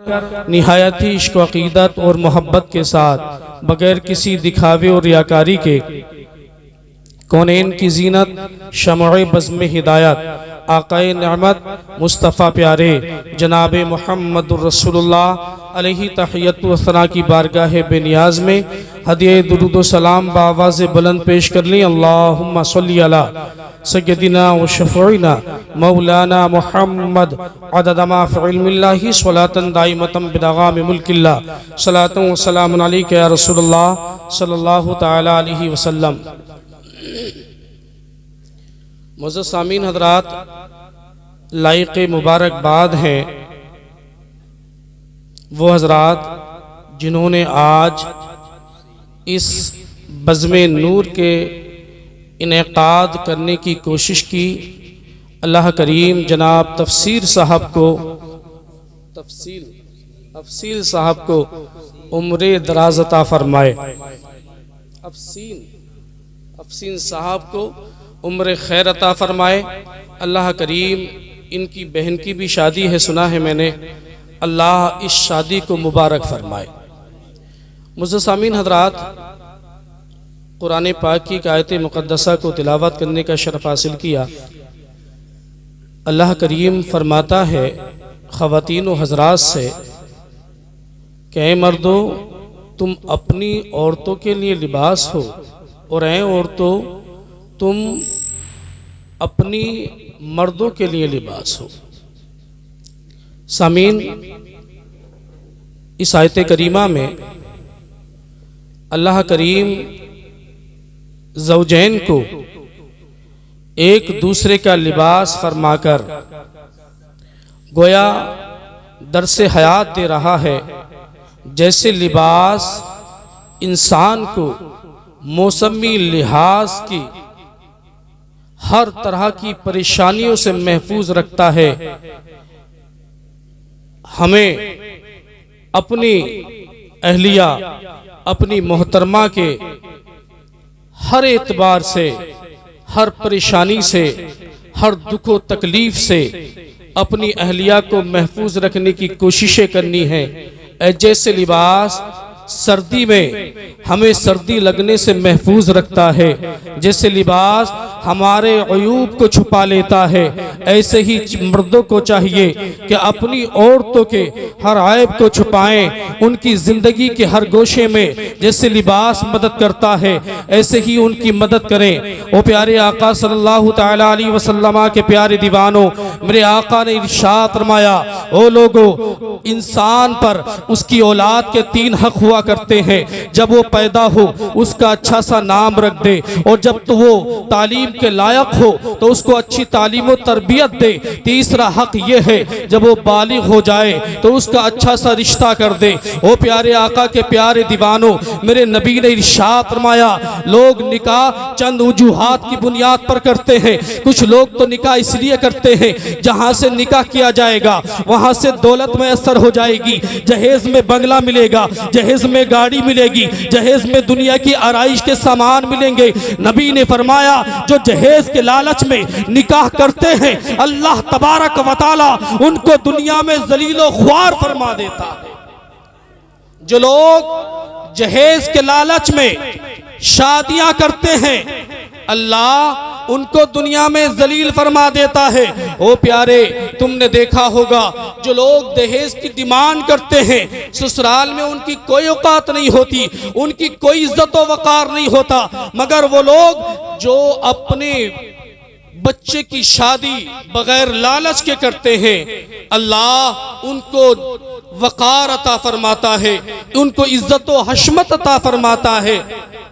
निहायत ही इश्क अक़ीदत और मोहब्बत के साथ बगैर किसी दिखावे और रियाकारी के कौनैन की जीनत शमअ बज़्म हिदायत आक़ाए नेमत मुस्तफ़ा प्यारे जनाब मुहम्मदुर रसूलुल्लाह अलैहि तहियत व सना की बारगाह बेनियाज में हदिया दुरूद व सलाम बावाज़ बुलंद पेश कर ली। अल्लाहुम्मा सल्ली अला सय्यदिना व शफ़ीना मौलाना मुहम्मद अदद मा फ़ी इल्मिल्लाहि स्वलातन दाइमतन बिदगाम मुल्किल्लाह सलातन व सलामुन अलैका या रसूलल्लाह सल्लल्लाहु तआला अलैहि वसल्लम। मुअज़्ज़ज़ सामीन हज़रात, लाइक़ मुबारकबाद हैं वो हज़रात जिन्होंने आज इस बज़्म नूर के इनेक़ाद करने की कोशिश की। अल्लाह करीम जनाब तफसीर साहब को उम्र दराज़ अता फरमाए। अफसीन साहब को उम्र खैर अता फरमाए। अल्लाह करीम इनकी बहन की भी शादी है, सुना है मैंने, अल्लाह इस शादी को मुबारक फरमाए। मुअज़्ज़ज़ सामीन हज़रात, कुरान पाक की आयत मुक़द्दसा को तिलावत करने का शरफ़ हासिल किया। अल्लाह करीम फरमाता है ख़वातीन व हज़रात से कि ऐ मर्दो, तुम अपनी औरतों के लिए लिबास हो और ऐ औरतों, तुम अपनी मर्दों के लिए लिबास हो। सामीन, इस आयत करीमा में अल्लाह करीम ज़ौजैन को एक दूसरे का लिबास फरमाकर गोया दर्से हयात दे रहा है। जैसे लिबास इंसान को मौसमी लिहाज की हर तरह की परेशानियों से महफूज रखता है, हमें अपनी अहलिया, अपनी मोहतरमा के हर एतबार से, हर परेशानी से, हर दुख व तकलीफ से अपनी अहलिया को महफूज रखने की कोशिशें करनी है। जैसे लिबास सर्दी में हमें सर्दी लगने से महफूज रखता है, जैसे लिबास हमारे अयूब को छुपा लेता है, ऐसे ही मर्दों को चाहिए कि अपनी औरतों के हर ऐब को छुपाएं। उनकी ज़िंदगी के हर गोशे में जैसे लिबास मदद करता है, ऐसे ही उनकी मदद करें। वो प्यारे आका सल्लल्लाहु तआला अलैहि वसल्लम के प्यारे दीवानों, मेरे आका ने इरशाद फरमाया, ओ लोगों, इंसान पर उसकी औलाद के 3 हक हुआ करते हैं। जब वो पैदा हो उसका अच्छा सा नाम रख दे, और जब तो वो तालीम के लायक हो तो उसको अच्छी तालीम और तरबियत दे। तीसरा हक ये है, जब वो बालिग हो जाए तो उसका अच्छा सा रिश्ता कर दे। ओ प्यारे आका के प्यारे दीवानों, मेरे नबी ने इरशाद फरमाया, लोग निकाह चंद वजूहात की बुनियाद पर करते हैं। कुछ लोग तो निकाह इसलिए करते हैं जहां से निकाह किया जाएगा वहां से दौलत मैसर हो जाएगी, जहेज में बंगला मिलेगा, जहेज में गाड़ी मिलेगी, जहेज में दुनिया की आराइश के सामान मिलेंगे। नबी ने फरमाया, जो जहेज के लालच में निकाह करते हैं, अल्लाह तबारक व तआला उनको दुनिया में जलीलो ख्वार फरमा देता है। जो लोग जहेज के लालच में शादियां करते हैं, अल्लाह उनको दुनिया में जलील फरमा देता है। ओ प्यारे, तुमने देखा होगा जो लोग दहेज की डिमांड करते हैं, ससुराल में उनकी कोई औकात नहीं होती, उनकी कोई इज्जत व वकार नहीं होता, मगर वो लोग जो अपने बच्चे की शादी बगैर लालच के करते हैं, अल्लाह उनको वकार अता फरमाता है, उनको इज्जत व हशमत अता फरमाता है।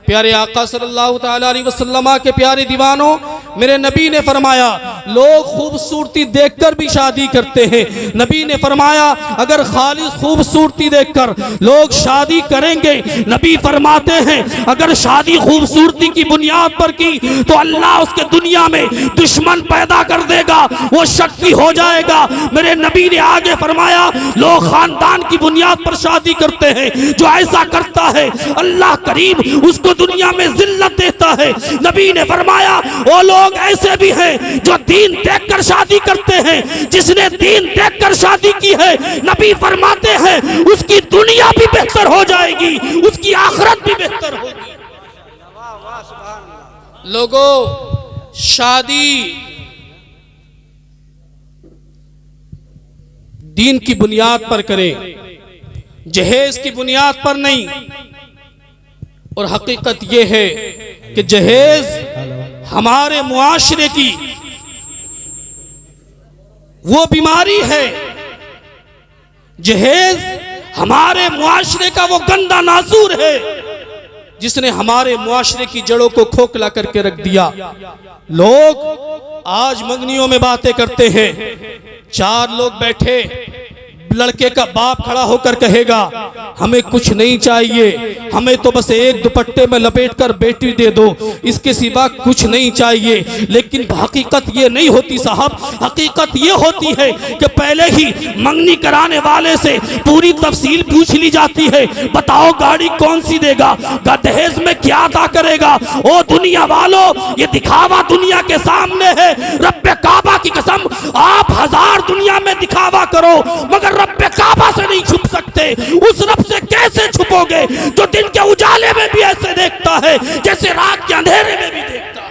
प्यारे आका सल्लल्लाहु तआला अलैहि वसल्लम के प्यारे दीवानों, मेरे नबी ने फरमाया, लोग खूबसूरती देखकर भी शादी करते हैं। नबी ने फरमाया, अगर खाली खूबसूरती देखकर लोग शादी करेंगे, नबी फरमाते हैं अगर शादी खूबसूरती की बुनियाद पर की तो अल्लाह उसके दुनिया में दुश्मन पैदा कर देगा, वो शक्ति हो जाएगा। मेरे नबी ने आगे फरमाया, लोग खानदान की बुनियाद पर शादी करते हैं, जो ऐसा करता है अल्लाह करीम उसको दुनिया में जिल्लत देता है। नबी ने फरमाया, वो लोग ऐसे भी हैं जो दीन देखकर शादी करते हैं। जिसने दीन देखकर शादी की है, नबी फरमाते हैं उसकी दुनिया भी बेहतर हो जाएगी, उसकी आखिरत भी बेहतर होगी। लोगों, शादी दीन की बुनियाद पर करें, जहेज की बुनियाद पर नहीं। और हकीकत यह है कि जहेज हमारे मुआशरे की वो बीमारी है, जहेज हमारे मुआशरे का वो गंदा नासूर है जिसने हमारे मुआशरे की जड़ों को खोखला करके रख दिया। लोग आज मंगनियों में बातें करते हैं, चार लोग बैठे, लड़के का बाप खड़ा होकर कहेगा हमें कुछ नहीं चाहिए, हमें तो बस एक दुपट्टे में लपेटकर बेटी दे दो, इसके सिवा कुछ नहीं चाहिए। लेकिन हकीकत ये नहीं होती साहब, हकीकत ये होती है कि पहले ही मंगनी कराने वाले से पूरी तफसील पूछ ली जाती है। बताओ गाड़ी कौन सी देगा, दहेज में क्या अदा करेगा। ओ दुनिया वालों, ये दिखावा दुनिया के सामने है। रब्बे काबा की कसम, आप हजार दुनिया में दिखावा करो मगर रब्बे काबा से नहीं छुप सकते। उस रब से कैसे छुपोगे जो दिन के उजाले में भी ऐसे देखता है जैसे रात के अंधेरे में भी देखता है।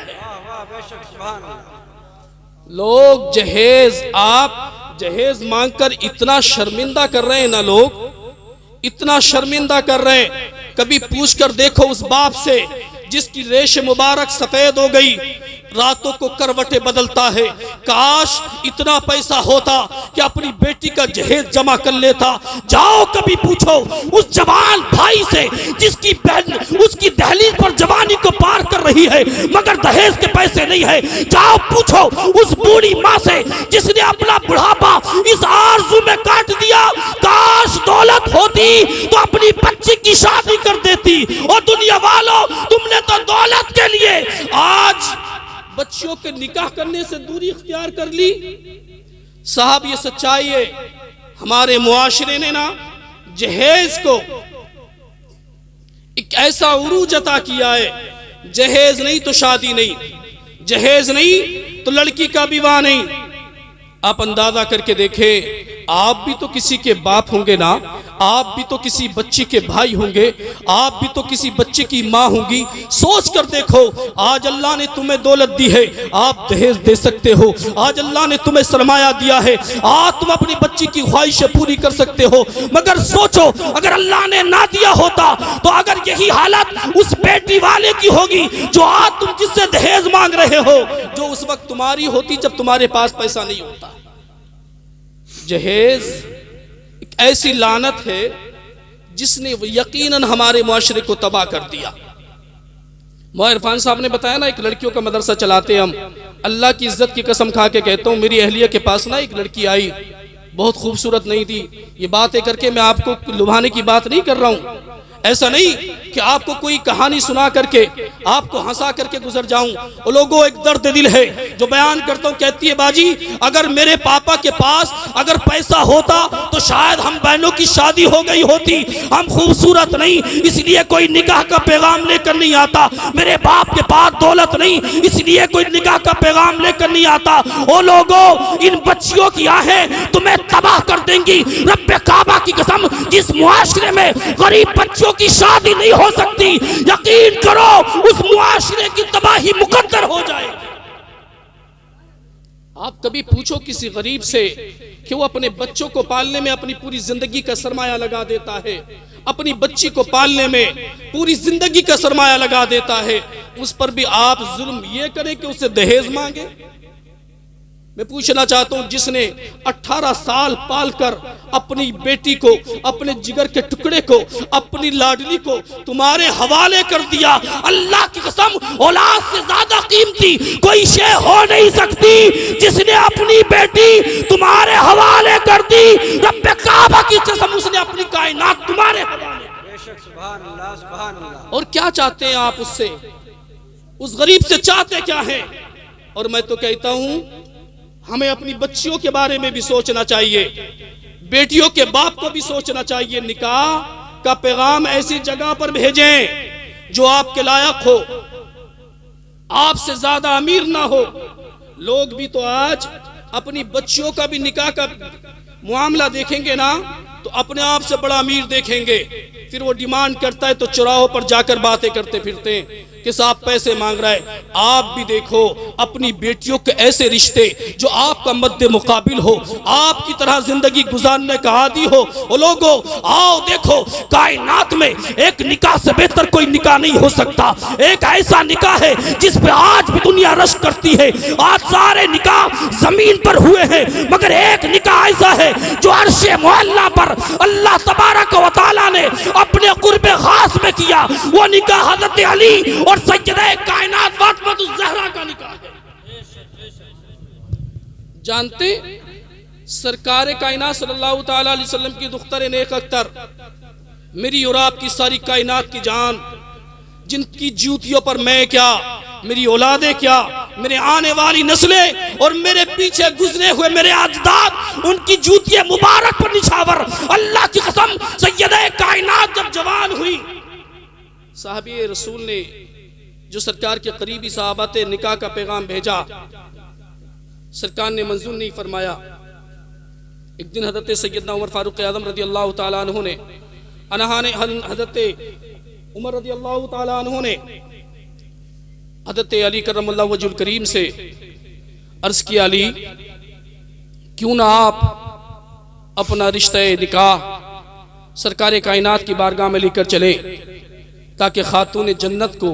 लोग जहेज, आप जहेज मांगकर इतना शर्मिंदा कर रहे हैं ना, लोग इतना शर्मिंदा कर रहे हैं। कभी पूछ कर देखो उस बाप से जिसकी रेश मुबारक सफेद हो गई, रातों को करवटें बदलता है। काश इतना पैसा होता कि अपनी बेटी का जहेज जमा कर लेता। जाओ कभी पूछो उस जवान भाई से जिसकी बहन उसकी दहलीज पर जवानी को पार कर रही है मगर दहेज के पैसे नहीं है। जाओ पूछो उस बूढ़ी माँ से जिसने अपना बुढ़ापा इस आरज़ू में काट दिया। काश दौलत होती तो अपनी बच्ची की शादी कर देती। और दुनिया वालों, तुमने तो दौलत के लिए आज बच्चियों के निकाह करने से दूरी इख्तियार कर ली। साहब ये सच्चाई है, हमारे मुआशरे ने ना जहेज को एक ऐसा उरूज अता किया है, जहेज नहीं तो शादी नहीं, जहेज नहीं तो लड़की का विवाह नहीं। आप अंदाजा करके देखें, आप भी तो किसी के बाप होंगे ना, आप भी तो किसी बच्ची के भाई होंगे, आप भी तो किसी बच्चे की माँ होंगी। सोच कर देखो, आज अल्लाह ने तुम्हें दौलत दी है, आप दहेज दे सकते हो। आज अल्लाह ने तुम्हें सरमाया दिया है, आज तुम अपनी बच्ची की ख्वाहिशें पूरी कर सकते हो। मगर सोचो अगर अल्लाह ने ना दिया होता तो अगर यही हालत उस बेटी वाले की होगी जो आज तुम जिससे दहेज मांग रहे हो, जो उस वक्त तुम्हारी होती जब तुम्हारे पास पैसा नहीं होता। जहेज एक ऐसी लानत है जिसने यकीनन हमारे मुआशरे को तबाह कर दिया। मौलाना इरफान साहब ने बताया ना, एक लड़कियों का मदरसा चलाते हम। अल्लाह की इज्जत की कसम खा के कहता हूँ, मेरी अहलिया के पास ना एक लड़की आई, बहुत खूबसूरत नहीं थी। ये बातें करके मैं आपको लुभाने की बात नहीं कर रहा हूँ, ऐसा नहीं कि आपको कोई कहानी सुना करके आपको हंसा करके गुजर जाऊं। और लोगों, एक दर्द दिल है जो बयान करता हूं। कहती है बाजी, अगर मेरे पापा के पास अगर पैसा होता तो शायद हम बहनों की शादी हो गई होती। हम खूबसूरत नहीं इसलिए कोई निकाह का पैगाम लेकर नहीं आता। मेरे बाप के पास दौलत नहीं इसलिए कोई निकाह का पैगाम लेकर नहीं आता। ओ लोगों, इन बच्चियों की आहें तुम्हें तबाह कर देंगी। रब्बे काबा की कसम, जिस मुआशरे में गरीब बच्चों की शादी नहीं हो सकती, यकीन करो उस मुआशरे की तबाही मुकद्दर हो जाएगी। आप कभी पूछो किसी गरीब से कि वो अपने बच्चों को पालने में अपनी पूरी जिंदगी का सरमाया लगा देता है, अपनी बच्ची को पालने में पूरी जिंदगी का सरमाया लगा देता है, उस पर भी आप जुल्म ये करें कि उसे दहेज मांगे। मैं पूछना चाहता हूं, जिसने 18 साल पालकर अपनी बेटी को, अपने जिगर के टुकड़े को, अपनी लाडली को तुम्हारे हवाले कर दिया, अल्लाह की कसम औलाद से ज्यादा कीमती कोई शे हो नहीं सकती। जिसने अपनी बेटी तुम्हारे हवाले कर दी, रब्बे काबा की कसम उसने अपनी कायनात तुम्हारे हवाले। सुभान अल्लाह, सुभान अल्लाह। और क्या चाहते हैं आप उससे, उस गरीब से चाहते क्या है? और मैं तो कहता हूं हमें अपनी बच्चियों के बारे में भी सोचना चाहिए, बेटियों के बाप को भी सोचना चाहिए। निकाह का पैगाम ऐसी जगह पर भेजें जो आपके लायक हो, आपसे ज्यादा अमीर ना हो, लोग भी तो आज अपनी बच्चियों का भी निकाह का मामला देखेंगे ना तो अपने आप से बड़ा अमीर देखेंगे, फिर वो डिमांड करता है तो चौराहों पर जाकर बातें करते फिरते हैं कि साहब पैसे मांग रहा है। आप भी देखो अपनी बेटियों के ऐसे रिश्ते जो आपका मद्दे मुकाबिल हो, आपकी तरह जिंदगी गुजारने का आदी हो। वो लोगों आओ देखो, कायनात में एक निकाह से बेहतर कोई निकाह नहीं हो सकता। एक ऐसा निकाह है जिस पे आज भी दुनिया रश करती है। आज सारे निकाह जमीन पर हुए हैं, मगर एक निकाह ऐसा है जो अर्शे मुअल्ला पर अल्लाह तबारक व तआला ने अपने कुर्बे खास में किया। वो निकाह हज़रत अली और सैयदे कायनात फातिमा ज़हरा का निकाह है। जानते सरकार कायनात सल्लल्लाहु तआला अलैहि वसल्लम की दुख्तर नेक अख्तर, मेरी और आपकी सारी कायनात की जान, जिनकी जूतियों पर मैं क्या, मेरी औलादे क्या, मेरे आने वाली नस्लें और मेरे पीछे गुजरे हुए मेरे अजदाद, उनकी जूतियां मुबारक पर निछावर। अल्लाह की कसम, सैयदे कायनात जब जवान हुई, साहबी रसूल ने जो सरकार के करीबी साहबात निकाह का पैगाम भेजा, सरकार ने मंजूर नहीं फरमाया। एक दिन हजरत सैयदना उमर फारूक आज़म रज़ी अल्लाह तआला अन्हु ने हजरत उमर रज़ी अल्लाह तआला अन्हु ने हजरत अली करमल्लाहु वजहुल करीम से अर्ज किया, अली क्यों ना आप अपना रिश्ते निकाह सरकार कायनात की बारगाह में लेकर चले, ताकि खातून जन्नत को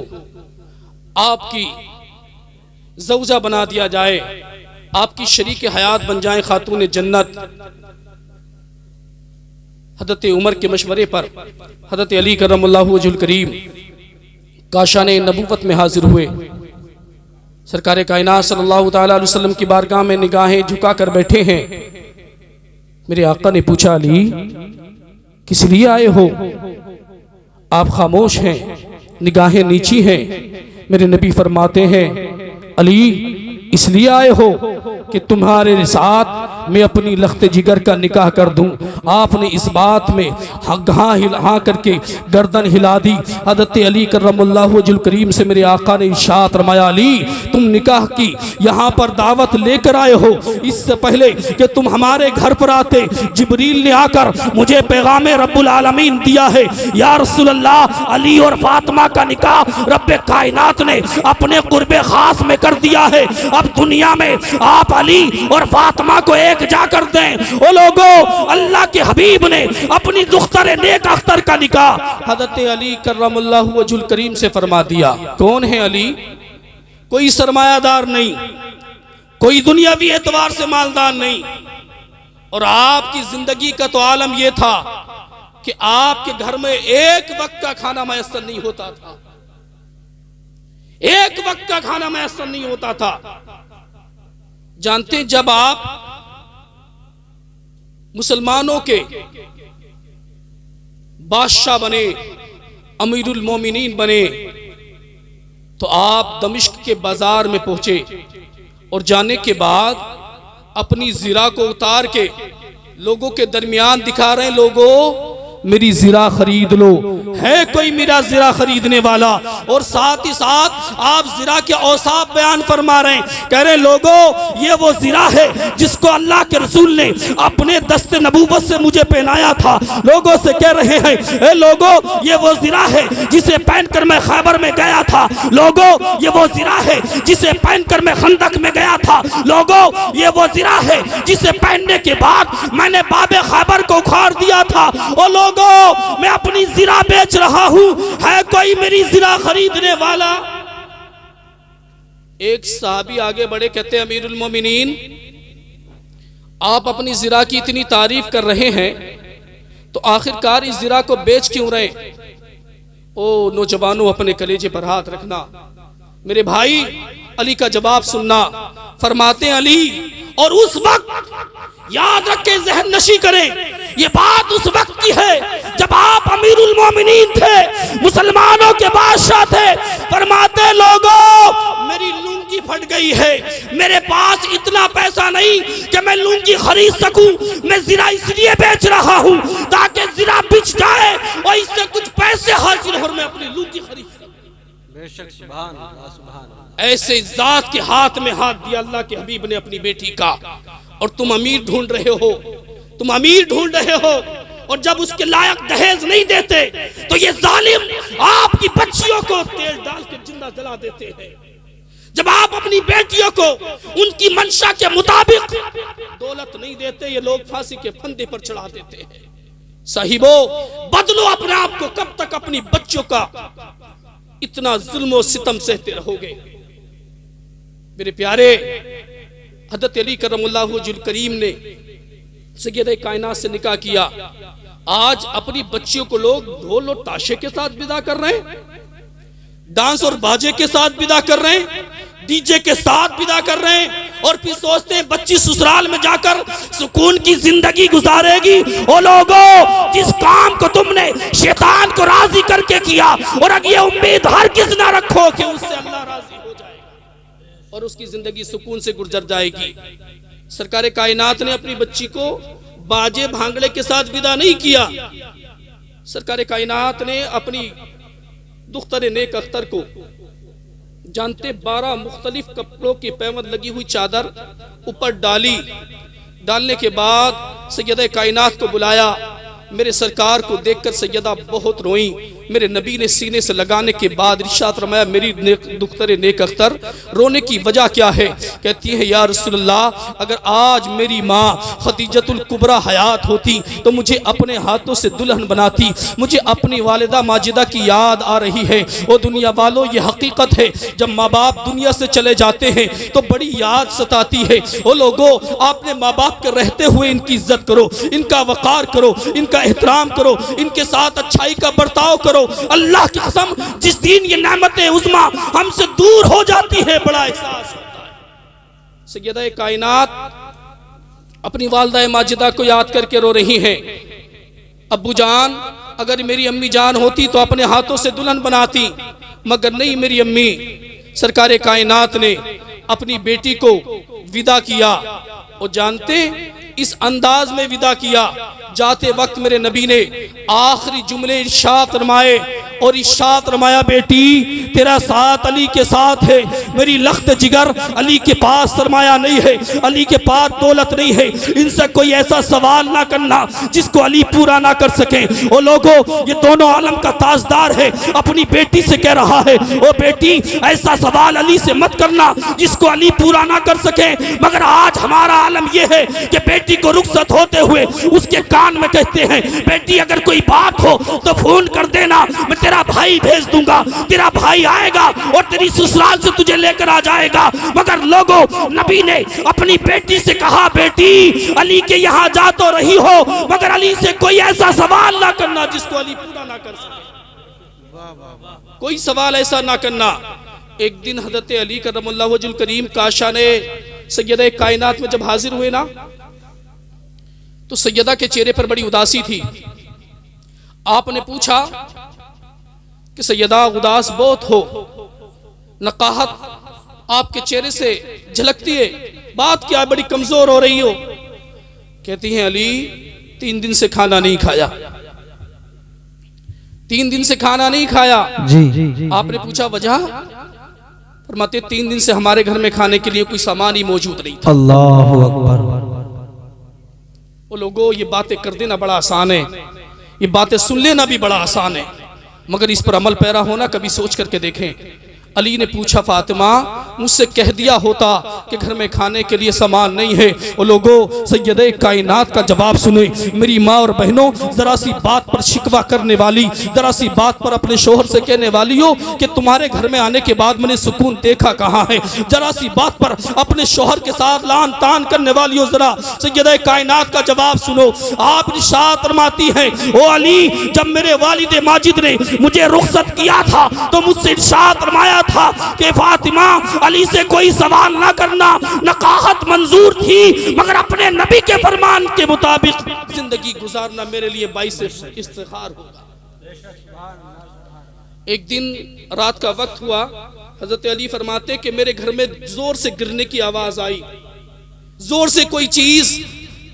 आपकी ज़ौजा बना दिया जाए, आपकी शरीक हयात बन जाए खातून जन्नत। हज़रत उमर के मशवरे पर हज़रत अली करमल्लाहु वजहुल करीम काशाने नबूवत में हाजिर हुए। सरकार कायनात सल्लल्लाहु तआला अलैहि वसल्लम की बारगाह में निगाहें झुका कर बैठे हैं। मेरे आका ने पूछा, अली किस लिए आए हो? आप खामोश हैं, निगाहें नीची हैं। मेरे नबी फरमाते हैं, अली इसलिए आए हो कि तुम्हारे साथ मैं अपनी लख्त जिगर का निकाह कर दूं। आपने इस बात में हाँ करके गर्दन हिला दी। हज़रत अली करमुल्लाहु वजहुल करीम से मेरे आका ने इरशाद फरमाया, अली तुम निकाह की यहाँ पर दावत लेकर आए हो, इससे पहले कि तुम हमारे घर पर आते जिब्रील ने आकर मुझे पैगाम रब्बुल आलमीन दिया है, या रसूलल्लाह अली और फातिमा का निकाह रब्बे कायनात ने अपने कुर्बे खास में कर दिया है। अब दुनिया में आप अली और फातिमा को एक जाकर दें। ओ लोगों, अल्लाह के हबीब ने अपनी दुख्तर नेक अख्तर का निकाह हज़रत अली करमुल्लाहु वजहुल करीम से फरमा दिया। कौन है अली? कोई सरमायादार नहीं, कोई दुनियावी एतबार से मालदार नहीं, और आपकी जिंदगी का तो आलम यह था कि आपके घर में एक वक्त का खाना मैसर नहीं होता था, एक वक्त का खाना मैसर नहीं होता था। जानते, जब आप मुसलमानों के बादशाह बने, अमीरुल मोमिनीन बने, तो आप दमिश्क के बाजार में पहुंचे और जाने के बाद अपनी ज़िरा को उतार के लोगों के दरमियान दिखा रहे हैं, लोगों मेरी ज़िरा खरीद लो, है कोई मेरा ज़िरा खरीदने वाला? और साथ ही साथ आप ज़िरा के औसाफ बयान फरमा रहे हैं, कह रहे हैं लोगों ये वो ज़िरा है जिसको अल्लाह के रसूल ने अपने दस्ते नबूवत से मुझे पहनाया था। लोगों से कह रहे हैं, ए लोगों ये वो ज़िरा है जिसे पहनकर मैं खैबर में गया था। लोगों ये वो ज़िरा है जिसे पहनकर मैं खंदक में गया था। लोगों ये वो ज़िरा है जिसे पहनने के बाद मैंने बाबे खैबर को उखाड़ दिया था। और लोगों मैं अपनी ज़िरा बेच रहा हूं, है कोई मेरी ज़िरा खरीदने वाला? एक साहबी आगे बढ़े, कहते हैं अमीरुल मोमिनीन आप अपनी ज़िरा की इतनी तारीफ कर रहे हैं तो आखिरकार इस ज़िरा को बेच क्यों रहे? ओ नौजवानों, अपने कलेजे पर हाथ रखना, मेरे भाई अली का जवाब सुनना। फरमाते हैं अली, और उस वक्त याद रखें, जहन नशी करें, ये बात उस वक्त की है जब आप अमीरुल मोमिनीन थे, मुसलमानों के बादशाह थे। फरमाते लोगों मेरी लुंगी फट गई है, मेरे पास इतना पैसा नहीं कि मैं लुंगी खरीद सकूं, मैं ज़िरा इसलिए बेच रहा हूं ताकि ज़िरा बिछ जाए और इससे कुछ पैसे हासिल हो और मैं अपनी लुंगी खरीद सकूं। बेशक सुभान अल्लाह सुभान अल्लाह। ऐसे जात के हाथ में हाथ दिया अल्लाह के हबीब ने अपनी बेटी का, और तुम अमीर ढूंढ रहे हो, तुम अमीर ढूंढ रहे हो, और जब उसके लायक दहेज नहीं देते तो ये जालिम आपकी बच्चियों को तेल डाल के जिंदा जला देते हैं। जब आप अपनी बेटियों को उनकी मंशा के मुताबिक दौलत नहीं देते, ये लोग फांसी के फंदे पर चढ़ा देते हैं। साहिबो, बदलो अपने आप को, कब तक अपनी बच्चों का इतना जुल्म और सितम सहते रहोगे। मेरे प्यारे, हज़रत अली करमुल्लाहु वजहुल करीम ने सैयद कायनात से निकाह किया। आज अपनी बच्चियों को लोग ढोल और ताशे के साथ विदा कर रहे हैं, डांस और बाजे के साथ विदा कर रहे हैं, डीजे के साथ विदा कर रहे हैं, और फिर सोचते हैं बच्ची ससुराल में जाकर सुकून की जिंदगी गुजारेगी। ओ लोगों, जिस काम को तुमने शैतान को राजी करके किया, और अब ये उम्मीद हर किस ना रखो कि उससे अल्लाह राजी हो जाएगा और उसकी जिंदगी सुकून से गुजर जाएगी। सरकार कायनात ने अपनी बच्ची को बाजे भांगड़े के साथ विदा नहीं किया। सरकार कायनात ने अपनी दुख्तर नेक अख्तर को, जानते 12 मुख्तलिफ कपड़ों की पैवंद लगी हुई चादर ऊपर डाली। डालने के बाद सैयदा कायनात को बुलाया। मेरे सरकार को देखकर सैयदा बहुत रोई। मेरे नबी ने सीने से लगाने के बाद इरशाद फरमाया, मेरी दुख्तर नेक अख्तर, रोने की वजह क्या है? कहती है, या रसूलल्लाह, अगर आज मेरी माँ खदीजतुल कुबरा हयात होती तो मुझे अपने हाथों से दुल्हन बनाती। मुझे अपनी वालिदा माजिदा की याद आ रही है। ओ दुनिया वालों, ये हकीकत है, जब माँ बाप दुनिया से चले जाते हैं तो बड़ी याद सताती है। ओ लोगों, आपने माँ बाप के रहते हुए इनकी इज्जत करो, इनका वक़ार करो, इनका एहतराम करो, इनके साथ अच्छाई का बर्ताव करो। अल्लाह की कसम, जिस दिन ये नेमतें उज़्मा हमसे दूर हो जाती है, बड़ा एहसास होता है। सैयदा कायनात अपनी वालिदा माजिदा को याद करके रो रही हैं। अब्बू जान, अगर मेरी अम्मी जान होती तो अपने हाथों से दुल्हन बनाती, मगर नहीं मेरी अम्मी। सरकार कायनात ने अपनी बेटी को विदा किया, और जानते इस अंदाज में विदा किया। जाते वक्त मेरे नबी ने आखिरी जुमले इरशाद फरमाए, और इरशाद फरमाया, बेटी तेरा साथ अली के साथ है। मेरी लख्त जिगर अली के पास सरमाया नहीं है, अली के पास दौलत नहीं है। इनसे कोई ऐसा सवाल ना करना जिसको अली पूरा ना कर सके। ओ लोगों, ये दोनों आलम का ताजदार है, अपनी बेटी से कह रहा है, ओ बेटी ऐसा सवाल अली से मत करना जिसको अली पूरा ना कर सके। मगर आज हमारा आलम यह है कि बेटी को रुखसत होते हुए उसके कान में कहते हैं, बेटी अगर कोई बात हो तो फोन कर देना, मैं तेरा भाई भेज दूंगा, तेरा भाई आएगा और तेरी ससुराल से तुझे लेकर आ जाएगा। मगर लोगों, नबी ने अपनी बेटी से कहा, बेटी अली के यहाँ जा तो रही हो, मगर अली से कोई ऐसा सवाल ना करना जिसको अली पूरा ना कर सके। कोई सवाल ऐसा ना करना। एक दिन हजरत अली करमुल्लाहु वजहुल करीम काशा ने सैयदा कायनात में जब हाजिर हुए ना, तो सैयदा के चेहरे पर बड़ी उदासी थी। आपने पूछा कि सैयदा उदास बहुत हो, नकाहत आपके चेहरे से झलकती है, बात क्या है, बड़ी कमजोर हो रही हो? कहती हैं, अली 3 दिन से खाना नहीं खाया, 3 दिन से खाना नहीं खाया। जी। आपने पूछा वजह? फरमाते 3 दिन से हमारे घर में खाने के लिए कोई सामान ही मौजूद नहीं था। अल्लाहु अकबर। वो लोगों, ये बातें कर देना बड़ा आसान है, ये बातें सुन लेना भी बड़ा आसान है, मगर इस पर अमल पैरा होना कभी सोच करके देखें। अली ने पूछा, फातिमा मुझसे कह दिया होता कि घर में खाने के लिए सामान नहीं है। वो लोगों, सैयदे कायनात का जवाब सुने। मेरी माँ और बहनों, जरा सी बात पर शिकवा करने वाली, जरा सी बात पर अपने शोहर से कहने वाली हो कि तुम्हारे घर में आने के बाद मैंने सुकून देखा कहाँ है, जरा सी बात पर अपने शोहर के साथ लान तान करने वाली हो, जरा सैयदे कायनात का जवाब सुनो। आप इरशाद फरमाती हैं, ओ अली, जब मेरे वालिद माजिद ने मुझे रुखसत किया था तो मुझसे इरशाद फरमाया था कि फातिमा अली से कोई सवाल ना करना। नकाहत मंजूर थी, मगर अपने नबी के फरमान के मुताबिक जिंदगी गुजारना मेरे लिए बाइस इफ्तिखार होगा। एक दिन रात का वक्त हुआ, हजरत अली फरमाते कि मेरे घर में जोर से गिरने की आवाज आई, जोर से कोई चीज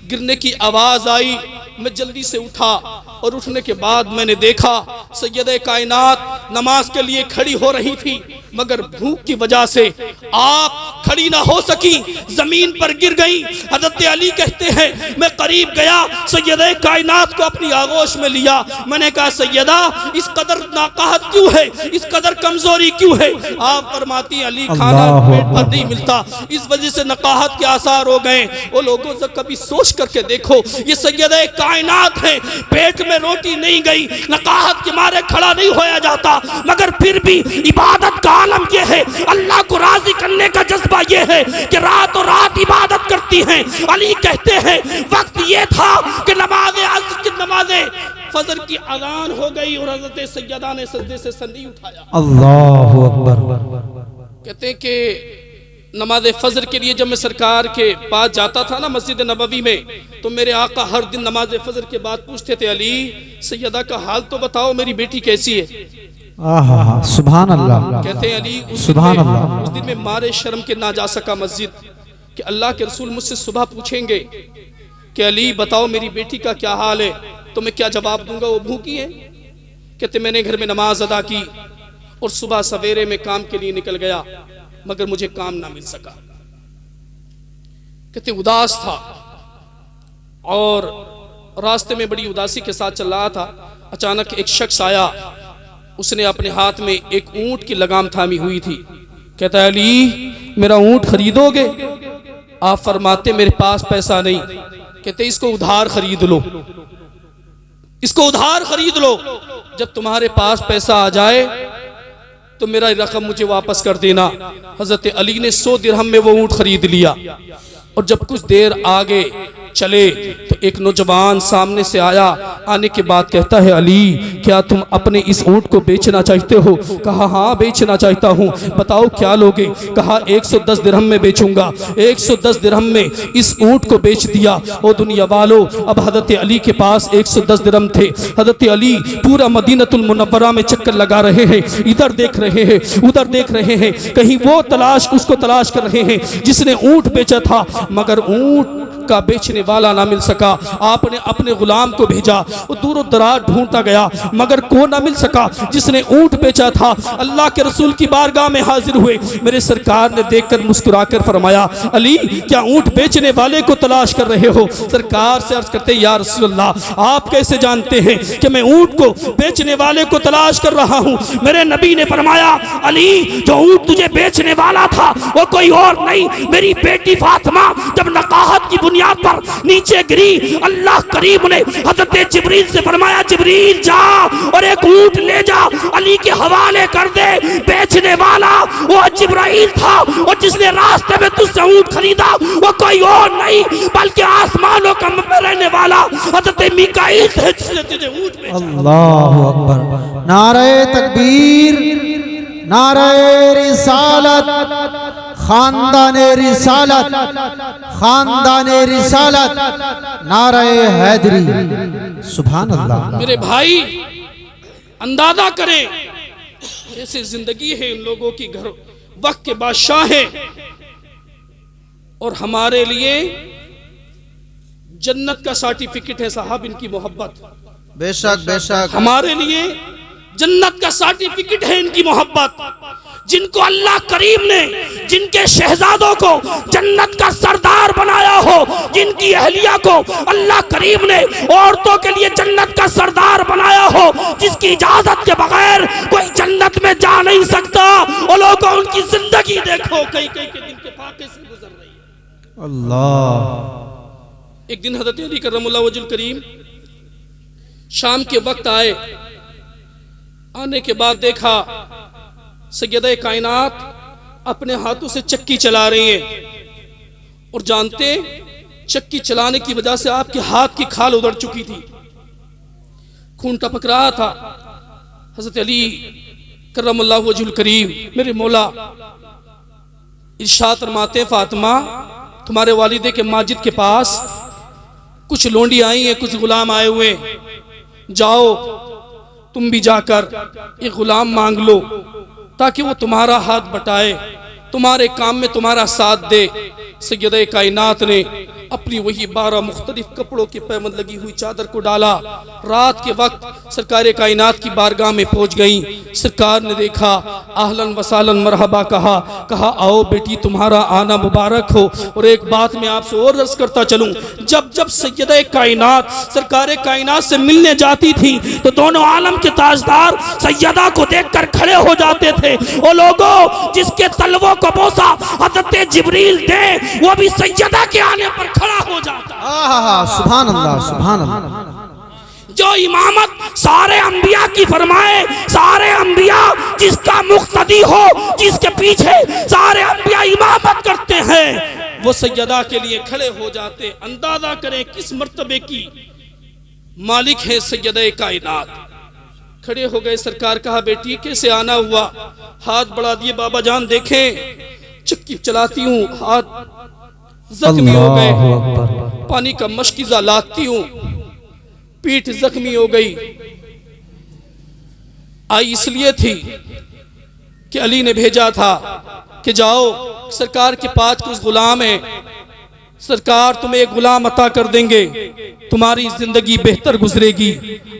गिरने की आवाज आई। मैं जल्दी से उठा और उठने के बाद मैंने देखा सैयदे कायनात नमाज के लिए खड़ी हो रही थी, मगर भूख की वजह से आप खड़ी ना हो सकी, जमीन पर गिर गई। हजरत अली कहते हैं मैं करीब गया, सैयदा कायनात को अपनी आगोश में लिया। मैंने कहा सैयदा इस कदर नाकाहत क्यों है, इस कदर कमजोरी क्यों है? आप फरमाती अली खाना पेट भर नहीं मिलता, इस वजह से नकाहत के आसार हो गए। वो लोगों से कभी सोच करके देखो, ये सैयदा कायनात है, पेट में रोटी नहीं गई, नकाहत के मारे खड़ा नहीं होया जाता, मगर फिर भी इबादत का आलम ये है, अल्लाह को राजी करने का जज्बा ये है कि रात और रात इबादत करती हैं। अली कहते हैं वक्त ये था कि नमाज़े फजर की अजान हो गई और हज़रत सैयदा ने सजदे से सर नहीं उठाया। अल्लाहु अकबर। कहते हैं कि नमाज फजर के लिए जब मैं सरकार के पास जाता था ना मस्जिद नबवी में, तो मेरे आका हर दिन नमाज फजर के बाद पूछते थे अली सैयदा का हाल तो बताओ, मेरी बेटी कैसी है? सुभान अल्लाह। कहते हैं अली सुभान अल्लाह। उस दिन में मारे शर्म के ना जा सका मस्जिद, कि अल्लाह के रसूल मुझसे सुबह पूछेंगे कि अली बताओ मेरी बेटी का क्या हाल है, तो मैं क्या जवाब दूंगा, वो भूखी है? कहते मैंने घर में नमाज अदा की और सुबह सवेरे में काम के लिए निकल गया, मगर मुझे काम ना मिल सका। कहते उदास था और रास्ते में बड़ी उदासी के साथ चल रहा था। अचानक एक शख्स आया, उसने अपने हाथ में एक ऊंट की लगाम थामी हुई थी। कहता है अली मेरा ऊंट खरीदोगे? आप फरमाते मेरे पास पैसा नहीं। कहते इसको उधार खरीद लो, इसको उधार खरीद लो, जब तुम्हारे पास पैसा आ जाए तो मेरा रकम मुझे वापस कर देना। हजरत अली ने 100 दिरहम में वो ऊंट खरीद लिया। और जब कुछ देर आगे चले तो एक नौजवान सामने से आया। आने के बाद कहता है अली क्या तुम अपने इस ऊंट को बेचना चाहते हो? कहा हाँ बेचना चाहता हूँ। बताओ क्या लोगे? कहा 110 दिरहम में बेचूंगा। 110 दिरहम में इस ऊंट को बेच दिया। ओ दुनिया वालों, अब हजरत अली के पास 110 दिरहम थे। हजरत अली पूरा मदीनतुल मुनव्वरा में चक्कर लगा रहे हैं, इधर देख रहे हैं, उधर देख रहे हैं, कहीं वो उसको तलाश कर रहे हैं जिसने ऊंट बेचा था, मगर ऊंट का बेचने वाला ना मिल सका। आपने अपने गुलाम को भेजा, वो दूर दराज ढूंढता गया, मगर को ना मिल सका जिसने ऊंट बेचा था। अल्लाह के रसूल की बारगाह में हाजिर हुए। मेरे सरकार ने देखकर मुस्कुराकर फरमाया अली क्या ऊंट बेचने वाले को तलाश कर रहे हो? सरकार से अर्ज करते या रसूलल्लाह आप कैसे जानते हैं कि मैं ऊंट को बेचने वाले को तलाश कर रहा हूं? मेरे नबी ने फरमाया अली जो ऊंट तुझे बेचने वाला था वो कोई और नहीं, मेरी बेटी फातिमा जब नकाहत की बुनियाद पर नीचे गिरी, अल्लाह करीम ने हजरत जिब्रील से फरमाया जिब्रील जा और एक ऊंट ले जा, अली के हवाले कर दे। बेचने वाला वो जिब्राइल था, और जिसने रास्ते में तुझसे ऊंट खरीदा वो कोई और नहीं बल्कि आसमानों का रहने वाला हजरत मीकाईल थे जिसने तुझे ऊंट बेचा। अल्लाहु अकबर। नारे तकबीर, नारे रिसालत, खानदाने रिसालत, खानदाने रिसालत, नारे हैदरी। सुभान अल्लाह। मेरे भाई अंदाजा करें कैसे जिंदगी है इन लोगों की, घर वक्त के बादशाह है, और हमारे लिए जन्नत का सर्टिफिकेट है साहब इनकी मोहब्बत। बेशक बेशक हमारे लिए जन्नत का सर्टिफिकेट है इनकी मोहब्बत। जिनको अल्लाह करीम ने जिनके शहजादों को जन्नत का सरदार बनाया हो, जिनकी अहलिया को अल्लाह करीम ने औरतों के लिए जन्नत का सरदार बनाया हो, जिसकी इजाजत के बगैर कोई जन्नत में जा नहीं सकता, वो लोगों उनकी जिंदगी देखो कई कई के दिन के फाके से गुजर रही है। अल्लाह। एक दिन हजरत अली करमुल्लाह वजुल करीम शाम के वक्त आए। आने के बाद देखा सैयदा कायनात अपने हाथों से चक्की चला रही है, और जानते चक्की चलाने की वजह से आपके हाथ की खाल उधड़ चुकी थी, खून टपक रहा था। हजरत अली करमुल्लाह वजुल करीम मेरे मौला इरशाद फरमाते फातिमा तुम्हारे वालिदे के माजिद के पास कुछ लोंडी आई हैं, कुछ गुलाम आए हुए, जाओ तुम भी जाकर एक गुलाम मांग लो ताकि वो तुम्हारा हाथ बटाए, तुम्हारे काम में तुम्हारा साथ दे। सैयद कायनात ने अपनी वही 12 मुख्तलिफ कपड़ों की पैबंद लगी हुई चादर को डाला। रात के वक्त सरकार कायनात की बारगाह में पहुंच गई। सरकार ने देखा, आहलन वसालन मरहबा कहा आओ बेटी तुम्हारा आना मुबारक हो। और एक बात मैं आपसे और अर्ज करता चलूं, जब जब सैयद कायनात सरकार कायनात से मिलने जाती थी तो दोनों आलम के ताजदार सैयदा को देखकर खड़े हो जाते थे। वो लोगों जिसके तलवों को बोसा हज़रत जिब्रील दे वो भी सैयदा के आने पर खड़ा हो जाता। सुभान अल्लाह, सुभान अल्लाह। जो इमामत सारे अंबिया की फरमाए, सारे अंबिया जिसका मुक्तदी हो, जिसके पीछे सारे अंबिया इमामत करते हैं, वो सैयदा के लिए खड़े हो जाते। अंदाजा करें किस मर्तबे की मालिक है सैयद कायनात। खड़े हो गए। सरकार कहा बेटी कैसे आना हुआ? हाथ बढ़ा दिए, बाबा जान देखें चक्की चलाती हूँ, हाथ जख्मी हो गए, पानी का मशकीजा लाती हूँ, पीठ जख्मी हो गई। आई इसलिए थी कि अली ने भेजा था कि जाओ सरकार के पास कुछ गुलाम है, सरकार तुम्हें एक गुलाम अता कर देंगे, तुम्हारी जिंदगी बेहतर गुजरेगी।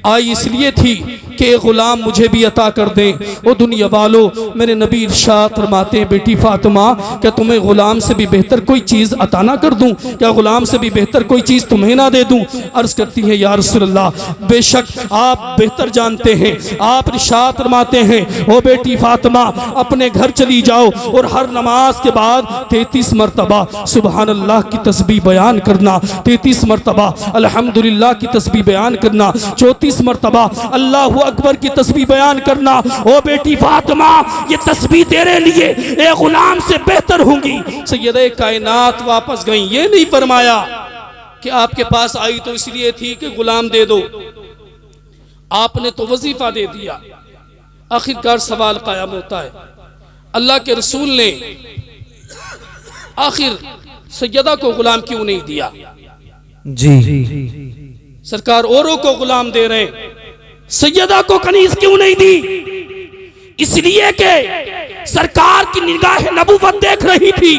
आई इसलिए थी कि एक गुलाम मुझे भी अता कर दें। ओ दुनिया वालों, मेरे नबी इरशाद फरमाते हैं बेटी फातिमा, क्या तुम्हें गुलाम से भी बेहतर कोई चीज़ अता ना कर दूं? क्या गुलाम से भी बेहतर कोई चीज़ तुम्हें ना दे दूं? अर्ज करती है या रसूलल्लाह, बेशक आप बेहतर जानते हैं। आप इरशाद फरमाते हैं ओ बेटी फातिमा अपने घर चली जाओ और हर नमाज के बाद 33 मरतबा सुबहान अल्लाह की तस्बीह बयान करना, 33 मरतबा अल्हम्दुलिल्लाह की तस्बीह बयान करना, 34 मरतबा अल्लाहु अकबर की तस्बीह बयान करना। ओ बेटी फातिमा ये तस्बीह तेरे लिए एक गुलाम से बेहतर होंगी। सैयद कायनात वापस गई। ये नहीं फरमाया कि आपके पास आई तो इसलिए थी कि गुलाम दे दो, आपने तो वजीफा दे दिया। आखिरकार सवाल कायम होता है, अल्लाह के रसूल ने आखिर सैयदा को गुलाम क्यों नहीं दिया? जी सरकार औरों को गुलाम दे रहे, सैयदा को कनीज क्यों नहीं दी? इसलिए कि सरकार की निगाह नबूवत देख रही थी।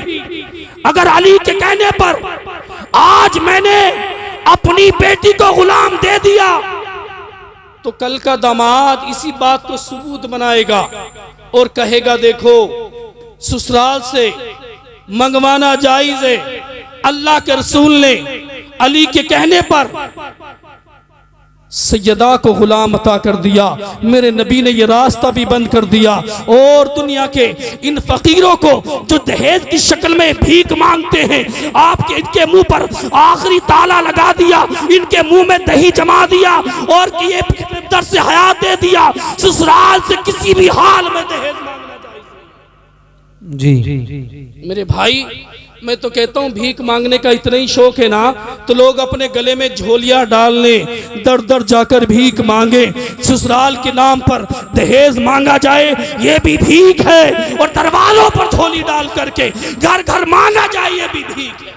अगर अली के कहने पर आज मैंने अपनी बेटी को गुलाम दे दिया तो कल का दामाद इसी बात को सबूत बनाएगा और कहेगा देखो ससुराल से मंगवाना जायज है। अल्लाह के रसूल ने अली के कहने पर सैयदा को गुलाम अता कर दिया। मेरे नबी ने यह रास्ता भी बंद कर दिया और दुनिया के इन फकीरों को जो दहेज की शक्ल में भीख मांगते हैं, आपके इनके मुंह पर आखिरी ताला लगा दिया, इनके मुंह में दही जमा दिया और ये दर से हयात दे दिया। ससुराल से किसी भी हाल में दहेज मांगना चाहिए। जी मेरे भाई, मैं तो कहता हूँ भीख मांगने का इतना ही शौक है ना तो लोग अपने गले में झोलियां डाल लें, दर दर जाकर भीख मांगे। ससुराल के नाम पर दहेज मांगा जाए ये भी भीख है, और दरवाजों पर झोली डाल करके घर घर मांगा जाए ये भी भीख है।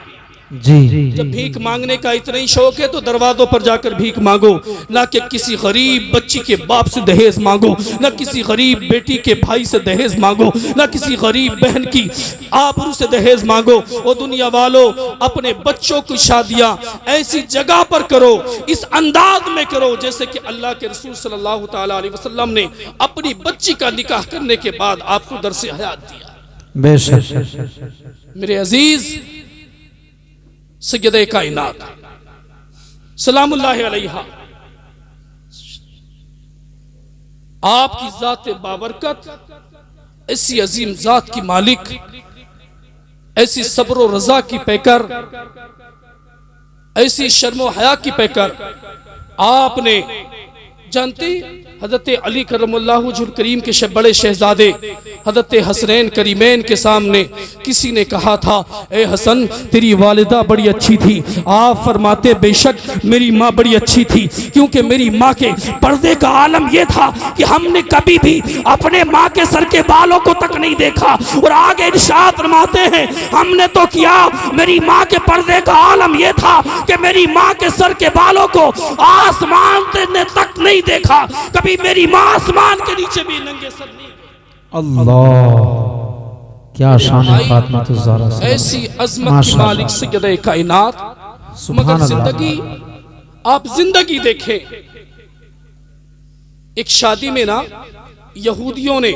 जी जब भीख मांगने का इतना ही शौक है तो दरवाजों पर जाकर भीख मांगो, ना कि किसी गरीब बच्ची के बाप से दहेज मांगो, ना किसी गरीब बेटी के भाई से दहेज मांगो, ना किसी गरीब बहन की आबरू से दहेज मांगो। ओ दुनिया वालों, अपने बच्चों की शादियां ऐसी जगह पर करो, इस अंदाज में करो जैसे कि अल्लाह के रसूल सल्लल्लाहु तआला अलैहि वसल्लम ने अपनी बच्ची का निकाह करने के बाद आपको दर्से हयात दिया। बेशक मेरे अजीज सैयद कायनात सलामुल्लाहि अलैहा, आपकी जात बाबरकत, ऐसी अजीम जात की मालिक, ऐसी सब्र व रजा की पैकर, ऐसी शर्म हया की पैकर, आपने जानते हजरत अली करमुल्लाहु वजहुल करीम के बड़े शहजादे हजरत हसनैन करीमैन के सामने किसी ने कहा था, ए हसन तेरी वालिदा बड़ी अच्छी थी। आप फरमाते बेशक मेरी माँ बड़ी अच्छी थी, क्योंकि मेरी माँ के पर्दे का आलम यह था कि हमने कभी भी अपने माँ के सर के बालों को तक नहीं देखा। और आगे इरशाद फरमाते हैं हमने तो किया, मेरी माँ के पर्दे का आलम यह था कि मेरी माँ के सर के बालों को आसमान ने तक नहीं देखा। कभी मेरी माँ आसमान के नीचे भी नंगे सर नहीं। अल्लाह क्या शान है फातिमा ज़हरा से। ऐसी अजमत की मालिक सैयदे कायनात। मगर सुभान जिंदगी, आप जिंदगी देखें। एक शादी में ना यहूदियों ने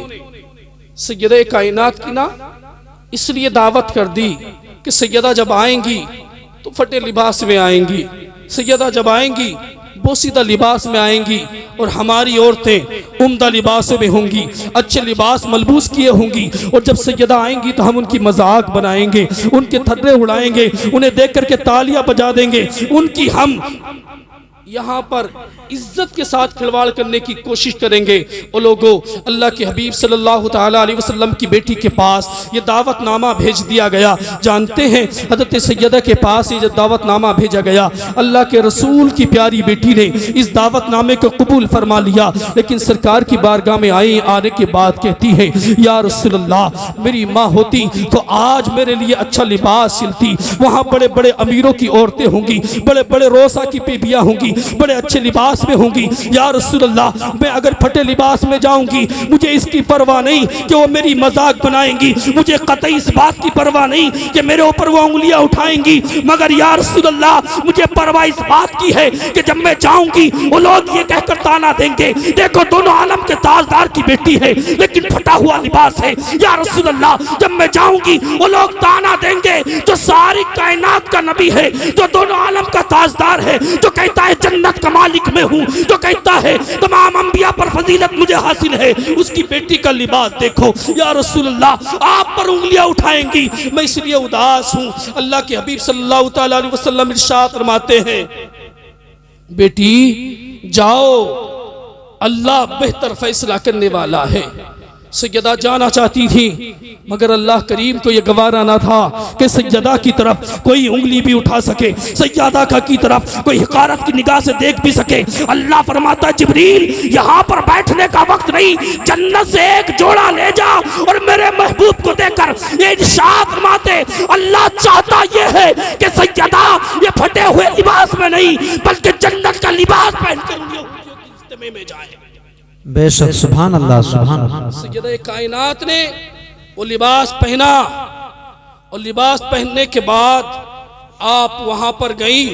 सैयदे कायनात की ना इसलिए दावत कर दी कि सैयदा जब आएंगी तो फटे लिबास में आएंगी, सैयदा जब आएंगी बोसीदा लिबास में आएंगी, और हमारी औरतें उम्दा लिबासों में होंगी, अच्छे लिबास मलबूस किए होंगी। और जब सैयदा आएंगी तो हम उनकी मजाक बनाएंगे, उनके थर्रे उड़ाएंगे, उन्हें देख करके तालियां बजा देंगे, उनकी हम यहाँ पर इज्जत के साथ खिलवाड़ करने की कोशिश करेंगे। ओ लोगों, अल्लाह के हबीब सल्लल्लाहु ताला अलैहि वसल्लम की बेटी के पास ये दावतनामा भेज दिया गया। जानते हैं हज़रत सैयदा के पास ये जो दावतनामा भेजा गया, अल्लाह के रसूल की प्यारी बेटी ने इस दावतनामे को कबूल फरमा लिया। लेकिन सरकार की बारगाह में आने के बाद कहती है, या रसूलल्लाह, मेरी माँ होती तो आज मेरे लिए अच्छा लिबास सिलती। वहाँ बड़े बड़े अमीरों की औरतें होंगी, बड़े बड़े रोसा की बीबियाँ होंगी, बड़े अच्छे लिबास में होंगी। या रसूलल्लाह, मैं अगर फटे लिबास में जाऊंगी मुझे इसकी परवाह नहीं कि वो मेरी मजाक बनाएंगी, मुझे कतई इस बात की परवाह नहीं कि मेरे ऊपर वो उंगलियां उठाएंगी, मगर या रसूलल्लाह मुझे परवाह इस बात की है कि जब मैं जाऊंगी वो लोग ये कहकर ताना देंगे, देखो दोनों आलम के ताजदार की बेटी है लेकिन फटा हुआ लिबास है। या रसूलल्लाह, जब मैं जाऊंगी वो लोग ताना देंगे जो सारी कायनात का नबी है, जो दोनों आलम का ताजदार है, जो कहता है जन्नत का मालिक मैं हूँ, जो कहता है तमाम अंबिया पर फजीलत मुझे हासिल है, उसकी बेटी का लिबास देखो। या रसूलल्लाह, आप पर उंगलियां उठाएंगी, मैं इसलिए उदास हूँ। अल्लाह के हबीब सल्लल्लाहु ताला अलैहि वसल्लम इरशाद फरमाते हैं, बेटी जाओ, अल्लाह बेहतर फैसला करने वाला है। सैयदा जाना चाहती थी मगर अल्लाह करीम को यह गवारा ना था कि सैयदा की तरफ कोई उंगली भी उठा सके, सैयदा का की तरफ कोई हिकारत की निगाह से देख भी सके। अल्लाह फरमाता है, जिब्रील यहाँ पर बैठने का वक्त नहीं, जन्नत से एक जोड़ा ले जा और मेरे महबूब को देकर ये इरशाद फरमाते, अल्लाह चाहता ये है कि सैयदा ये फटे हुए लिबास में नहीं बल्कि जन्नत का लिबास पहनकर उन्हें में जाए। बेशक, सुभान अल्लाह, सुभान अल्लाह। सैयदा कायनात ने वो लिबास पहना और लिबास पहनने के बाद आप वहां पर गई,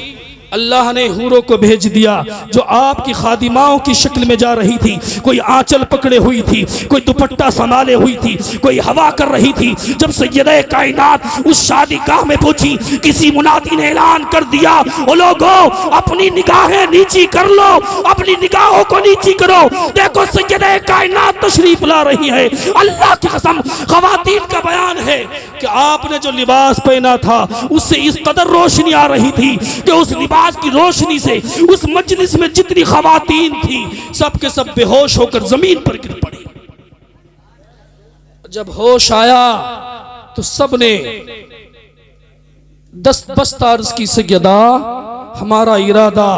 अल्लाह ने हूरों को भेज दिया जो आपकी खादिमाओं की शक्ल में जा रही थी। कोई आंचल पकड़े हुई थी, कोई दुपट्टा संभाले हुई थी, कोई हवा कर रही थी। जब सैयदा कायनात उस शादी गाह में पहुंची, किसी मुनादी ने ऐलान कर दिया, ओ लोगों अपनी निगाहें नीची कर लो, अपनी निगाहों को नीची करो, देखो सैयदा कायनात तशरीफ ला रही है। अल्लाह की कसम, खवातीन का बयान है कि आपने जो लिबास पहना था उससे इस कदर रोशनी आ रही थी कि उस लिबास की रोशनी से उस मजलिस में जितनी खवातीन थी सब के सब बेहोश होकर जमीन पर गिर पड़ी। जब होश आया तो सबने दस्त बस्ता अर्ज की, सैयदा हमारा इरादा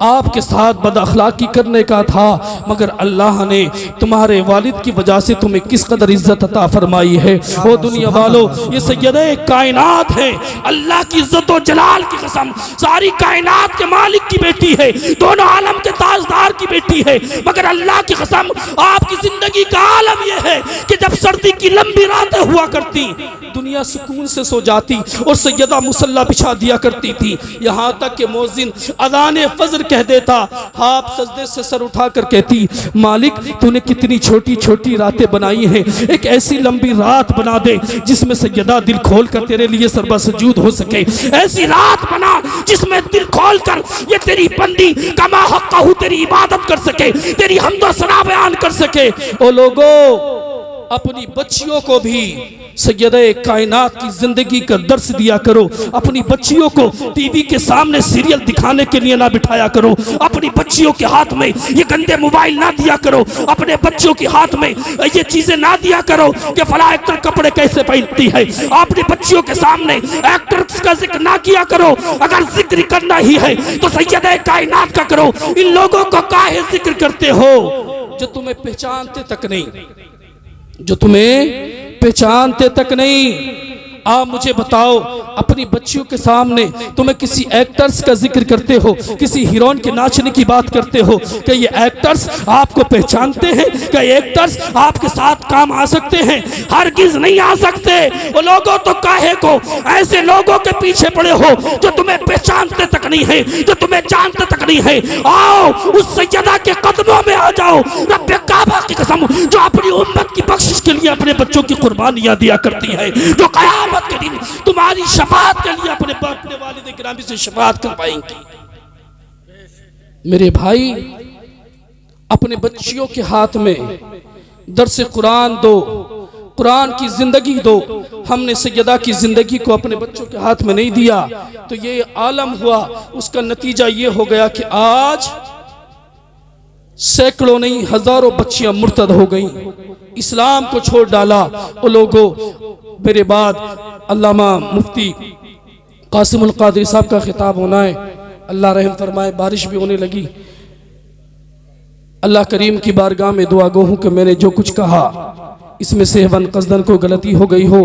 आपके साथ बदअखलाकी करने का था, मगर अल्लाह ने तुम्हारे वालिद की वजह से तुम्हें किस कदर इज्जत अता फरमाई है। ओ दुनिया वालों, ये सैयदा कायनात है, अल्लाह की इज्जत और जलाल की कसम, सारी कायनात के मालिक की बेटी है, दोनों आलम के ताजदार की बेटी है। मगर अल्लाह की कसम, आपकी जिंदगी का आलम यह है कि जब सर्दी की लंबी रातें हुआ करती, दुनिया सुकून से सो जाती और सैयदा मुसल्ला बिछा दिया करती थी। यहाँ तक कि मुअज्जिन अज़ान फज्र कह देता, आप सजदे से सर उठाकर कहती, मालिक तूने कितनी छोटी छोटी रातें बनाई हैं, एक ऐसी लंबी रात बना दे जिसमें सैयदा दिल खोल कर तेरे लिए सरबा सजूद हो सके। ऐसी रात बना जिसमें दिल खोल कर ये तेरी बंदी कमा हक़्क़हू तेरी इबादत कर सके, तेरी हम्द व सना बयान कर सके। ओ लोगो, अपनी बच्चियों को भी सैयदा कायनात की जिंदगी का दर्स दिया करो। अपनी बच्चियों को टीवी के सामने सीरियल दिखाने के लिए ना बिठाया करो, अपनी बच्चियों के हाथ में ये गंदे मोबाइल ना दिया करो, अपने बच्चों के हाथ में ये चीजें ना दिया करो कि फला एक्टर कपड़े कैसे पहनती है। अपनी बच्चियों के सामने एक्टर्स का जिक्र ना किया करो, अगर जिक्र करना ही है तो सैयदा कायनात का करो। इन लोगों को काहे जिक्र करते हो जो तुम्हें पहचानते तक नहीं, जो तुम्हें पहचानते तक नहीं। आप मुझे बताओ, अपनी बच्चियों के सामने तुम्हें किसी एक्टर्स का जिक्र करते हो, किसी हीरोइन के नाचने की बात करते हो, कि ये एक्टर्स आपको पहचानते हैं? क्या ये एक्टर्स आपके साथ काम आ सकते हैं? हरगिज नहीं आ सकते। वो लोगों तो काहे को ऐसे लोगों के पीछे पड़े हो जो तुम्हें पहचानते तक नहीं है, जो तुम्हें जानते तक नहीं है। आओ उस सैयदा के कदमों में आ जाओ, रब्बे काबा की कसम, जो अपनी उम्मत की बख्शिश के लिए अपने बच्चों की कुर्बानियां दिया करती है, जो कयामत के दिन तुम्हारी शफाअत के लिए अपने वालिद गिरामी से शफाअत करवाएंगी। मेरे भाई, अपने बच्चियों के हाथ में दर्स कुरान दो, कुरान की जिंदगी दो। हमने सैयदा की जिंदगी को अपने बच्चों के हाथ में नहीं दिया तो ये आलम हुआ। उसका नतीजा ये हो गया कि आज सैकड़ों नहीं हजारों बच्चियां मुर्तद हो गईं, इस्लाम को छोड़ डाला। वो लोगों, मेरे बाद अल्लामा मुफ्ती कासिमुल कादरी साहब का खिताब होना है, अल्लाह रहम फरमाए। बारिश भी होने लगी। अल्लाह करीम की बारगाह में दुआ गो हूं कि मैंने जो कुछ कहा इसमें से वन कसदन को गलती हो गई हो